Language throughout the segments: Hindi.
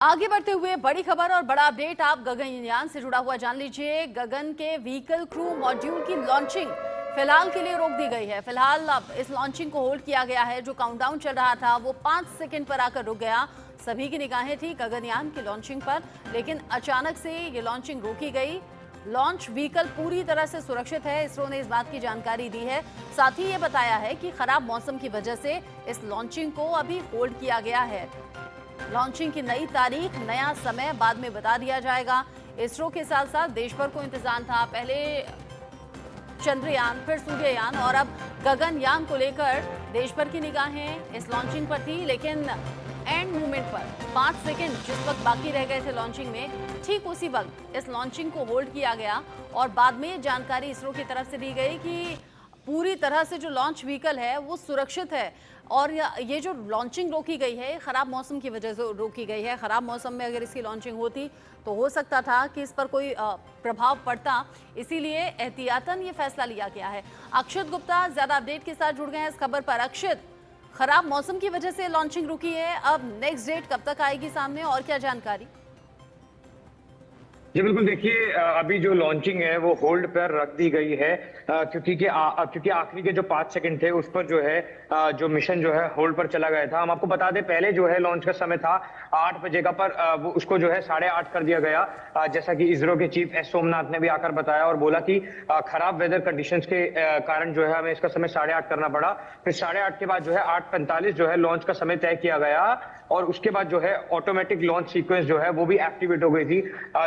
आगे बढ़ते हुए बड़ी खबर और बड़ा अपडेट आप गगनयान से जुड़ा हुआ जान लीजिए। गगन के व्हीकल क्रू मॉड्यूल की लॉन्चिंग फिलहाल के लिए रोक दी गई है। फिलहाल अब इस लॉन्चिंग को होल्ड किया गया है। जो काउंटडाउन चल रहा था वो 5 सेकंड पर आकर रुक गया। सभी की निगाहें थी गगनयान की लॉन्चिंग पर, लेकिन अचानक से ये लॉन्चिंग रोकी गई। लॉन्च व्हीकल पूरी तरह से सुरक्षित है, इसरो ने इस बात की जानकारी दी है। साथ ही ये बताया है कि खराब मौसम की वजह से इस लॉन्चिंग को अभी होल्ड किया गया है। लॉन्चिंग की नई तारीख, नया समय बाद में बता दिया जाएगा। इसरो के साथ साथ देश भर को इंतजाम था। पहले चंद्रयान, फिर सूर्ययान और अब गगनयान को लेकर देश भर की निगाहें इस लॉन्चिंग पर थी, लेकिन एंड मोमेंट पर 5 सेकंड जिस वक्त बाकी रह गए थे लॉन्चिंग में, ठीक उसी वक्त इस लॉन्चिंग को होल्ड किया गया और बाद में जानकारी इसरो की तरफ से दी गई कि पूरी तरह से जो लॉन्च व्हीकल है वो सुरक्षित है। और ये जो लॉन्चिंग रोकी गई है खराब मौसम की वजह से रोकी गई है। खराब मौसम में अगर इसकी लॉन्चिंग होती तो हो सकता था कि इस पर कोई प्रभाव पड़ता, इसीलिए एहतियातन ये फैसला लिया गया है। अक्षित गुप्ता ज्यादा अपडेट के साथ जुड़ गए हैं इस खबर पर। अक्षित, खराब मौसम की वजह से लॉन्चिंग रुकी है, अब नेक्स्ट डेट कब तक आएगी सामने और क्या जानकारी? जी बिल्कुल, देखिए अभी जो लॉन्चिंग है वो होल्ड पर रख दी गई है क्योंकि आखिरी के जो 5 सेकंड थे उस पर जो है जो मिशन जो है होल्ड पर चला गया था। हम आपको बता दें, पहले जो है लॉन्च का समय था 8 बजे का, पर वो उसको जो है 8:30 कर दिया गया। जैसा कि इसरो के चीफ एस सोमनाथ ने भी आकर बताया और बोला कि खराब वेदर कंडीशंस के कारण जो है हमें इसका समय 8:30 करना पड़ा। फिर 8:30 के बाद जो है 8:45 जो है लॉन्च का समय तय किया गया और उसके बाद जो है ऑटोमेटिक लॉन्च सीक्वेंस जो है वो भी एक्टिवेट हो गई थी।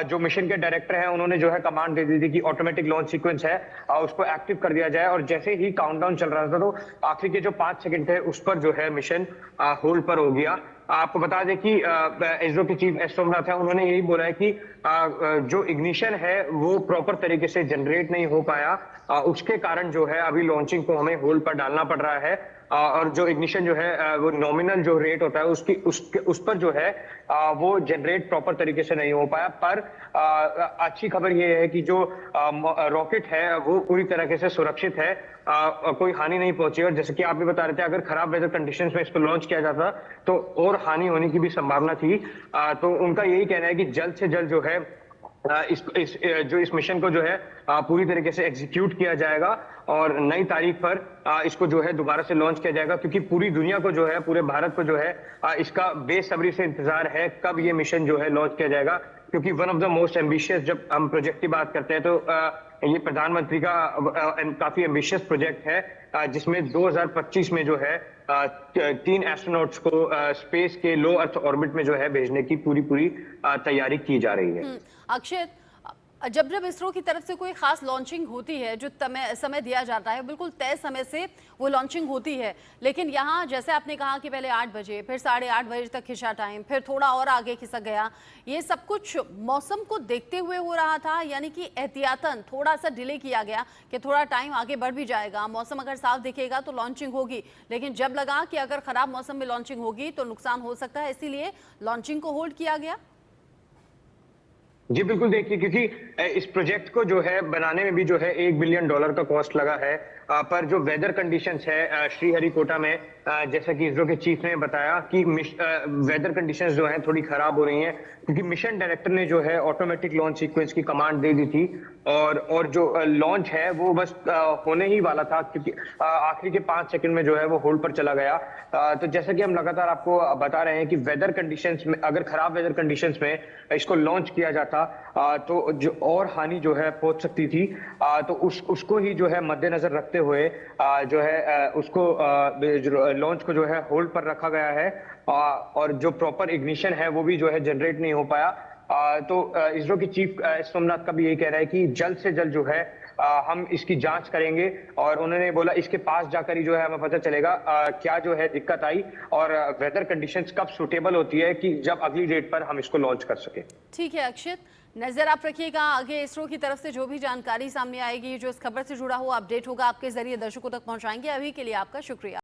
जो मिशन के डायरेक्टर हैं उन्होंने जो है कमांड दे दी थी कि ऑटोमेटिक लॉन्च सीक्वेंस है उसको एक्टिव कर दिया जाए, और जैसे ही काउंटडाउन चल रहा था तो आखिरी के जो 5 सेकंड थे उस पर जो है मिशन होल्ड पर हो गया। आपको बता दें कि इसरो के चीफ एस सोमनाथ है, उन्होंने यही बोला है कि जो इग्निशन है वो प्रॉपर तरीके से जनरेट नहीं हो पाया, उसके कारण जो है अभी लॉन्चिंग को हमें होल्ड पर डालना पड़ रहा है। और जो इग्निशन जो है वो नॉमिनल जो रेट होता है उस पर जो है वो जनरेट प्रॉपर तरीके से नहीं हो पाया। पर अच्छी खबर ये है कि जो रॉकेट है वो पूरी तरीके से सुरक्षित है, कोई हानि नहीं पहुंची। और जैसे कि आप भी बता रहे थे, अगर खराब वेदर कंडीशंस में इसको लॉन्च किया जाता तो और हानि होने की भी संभावना थी। तो उनका यही कहना है कि जल्द से जल्द जो है इस मिशन को जो है पूरी तरीके से एग्जीक्यूट किया जाएगा और नई तारीख पर इसको जो है दोबारा से लॉन्च किया जाएगा, क्योंकि पूरी दुनिया को जो है, पूरे भारत को जो है इसका बेसब्री से इंतजार है कब ये मिशन जो है लॉन्च किया जाएगा। क्योंकि one of the most ambitious, जब हम प्रोजेक्ट की बात करते हैं तो ये प्रधानमंत्री का काफी एम्बिशियस प्रोजेक्ट है, जिसमें 2025 में जो है 3 एस्ट्रोनॉट्स को स्पेस के लो अर्थ ऑर्बिट में जो है भेजने की पूरी तैयारी की जा रही है। अक्षित, जब इसरो की तरफ से कोई खास लॉन्चिंग होती है, जो समय दिया जाता है बिल्कुल तय समय से वो लॉन्चिंग होती है, लेकिन यहाँ जैसे आपने कहा कि पहले 8 बजे, फिर 8:30 बजे तक खिंचा टाइम, फिर थोड़ा और आगे खिसक गया, ये सब कुछ मौसम को देखते हुए हो रहा था, यानी कि एहतियातन थोड़ा सा डिले किया गया कि थोड़ा टाइम आगे बढ़ भी जाएगा, मौसम अगर साफ दिखेगा तो लॉन्चिंग होगी। लेकिन जब लगा कि अगर खराब मौसम में लॉन्चिंग होगी तो नुकसान हो सकता है, इसीलिए लॉन्चिंग को होल्ड किया गया। जी बिल्कुल, देखिए क्योंकि इस प्रोजेक्ट को जो है बनाने में भी जो है $1 बिलियन का कॉस्ट लगा है, पर जो वेदर कंडीशंस है श्रीहरिकोटा में, जैसा कि इसरो के चीफ ने बताया कि वेदर कंडीशंस जो है थोड़ी खराब हो रही हैं, क्योंकि मिशन डायरेक्टर ने जो है ऑटोमेटिक लॉन्च सीक्वेंस की कमांड दे दी थी और जो लॉन्च है वो बस होने ही वाला था, क्योंकि आखिरी के 5 सेकंड में जो है वो होल्ड पर चला गया। तो जैसा कि हम लगातार आपको बता रहे हैं कि वेदर कंडीशंस में, अगर खराब वेदर कंडीशंस में इसको लॉन्च किया जाता तो जो और हानि जो है पहुंच सकती थी। तो उसको ही जो है मद्देनजर रखते हुए जो है उसको लॉन्च को जो है होल्ड पर रखा गया है, और जो प्रॉपर इग्निशन है वो भी जो है जनरेट नहीं हो पाया। तो इसरो की चीफ सोमनाथ का भी यही कह रहा है कि जल्द से जल्द जो है हम इसकी जांच करेंगे, और उन्होंने बोला इसके पास जाकर ही जो है हमें पता चलेगा क्या जो है दिक्कत आई और वेदर कंडीशंस कब सुटेबल होती है कि जब अगली डेट पर हम इसको लॉन्च कर सके। ठीक है अक्षित, नजर आप रखिएगा, आगे इसरो की तरफ से जो भी जानकारी सामने आएगी, जो इस खबर से जुड़ा हुआ अपडेट होगा आपके जरिए दर्शकों तक पहुंचाएंगे। अभी के लिए आपका शुक्रिया।